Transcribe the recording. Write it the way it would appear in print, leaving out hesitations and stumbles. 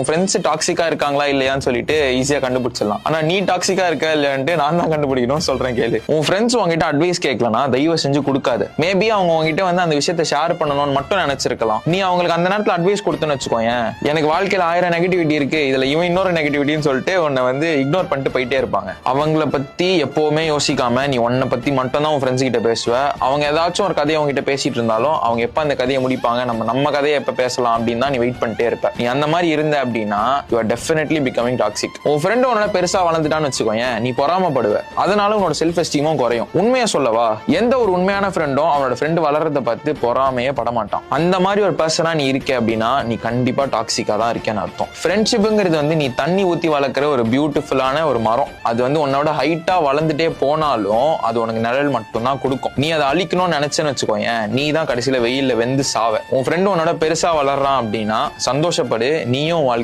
உன் ஃப்ரெண்ட்ஸ் டாக்ஸிக்கா இருக்காங்களா இல்லையான்னு சொல்லிட்டு ஈஸியா கண்டுபிடிச்சிடலாம். ஆனா நீ டாக்ஸிக்கா இருக்க இல்லையான்ட்டு நான் தான் கண்டுபிடிக்கணும்னு சொல்றேன். கேளு. உன் ஃப்ரெண்ட்ஸ் உங்ககிட்ட அட்வைஸ் கேட்கலனா தயவு செஞ்சு கொடுக்காது. மேபி அவங்க உங்ககிட்ட வந்து அந்த விஷயத்தை ஷேர் பண்ணணும்னு மட்டும் நினைச்சிருக்கலாம். நீ அவங்களுக்கு அந்த நேரத்துல அட்வைஸ் கொடுத்துன்னு வச்சுக்கோங்க, எனக்கு வாழ்க்கையில 1000 நெகட்டிவிட்டி இருக்கு, இதுல இவன் இன்னொரு நெகட்டிவிட்டின்னு சொல்லிட்டு உன்னை வந்து இக்னோர் பண்ணிட்டு போயிட்டே இருப்பாங்க. அவங்கள பத்தி எப்பவுமே யோசிக்காம நீ உன்னை பத்தி மட்டும் தான் உன் ஃப்ரெண்ட்ஸ் கிட்ட பேசுவ. அவங்க ஏதாச்சும் ஒரு கதையை உங்ககிட்ட பேசிட்டு இருந்தாலும் அவங்க எப்ப அந்த கதையை முடிப்பாங்க, நம்ம கதையை எப்ப பேசலாம் அப்படின்னு தான் நீ வெயிட் பண்ணிட்டே இருப்ப. நீ அந்த மாதிரி இருந்த அப்படின்னா you are definitely becoming toxic. உன் ஃப்ரெண்ட் உன்னோட பெருசா வளர்ந்துட்டான்னு வச்சுக்கோங்க, நீ பொறாமப்படுவ. அதனால உன்னோட செல்ஃப் எஸ்டீமும் குறையும். உண்மையை சொல்லவா, எந்த ஒரு உண்மையான ஃப்ரெண்டும் அவனோட ஃப்ரெண்ட் வளர்றத பார்த்து பொறாமையே படமாட்டான். அந்த மாதிரி ஒரு பர்சனா நீ இருக்க அப்படின்னா நீ கண்டிப்பா டாக்ஸிக்கா தான் இருக்கேன்னு அர்த்தம். ஃப்ரெண்ட்ஷிப்புங்கிறது வந்து நீ தண்ணி ஊத்தி வளர்க்குற ஒரு பியூட்டிஃபுல்லான ஒரு மரம். அது வந்து உன்னோட ஹைட்டா வளர்ந்துட்டே போனாலும் அது உனக்கு நிழல் மட்டும்தான் கொடுக்கும். நீ அதை அழிக்கணும்னு நினைச்சேன்னு வச்சுக்கோங்க, நீ தான் கடைசியில வெயில்ல வெந்து சாவ. உன் ஃப்ரெண்டு உன்னோட பெருசா வளர்றான் அப்படின்னா சந்தோஷப்படு, நீயும்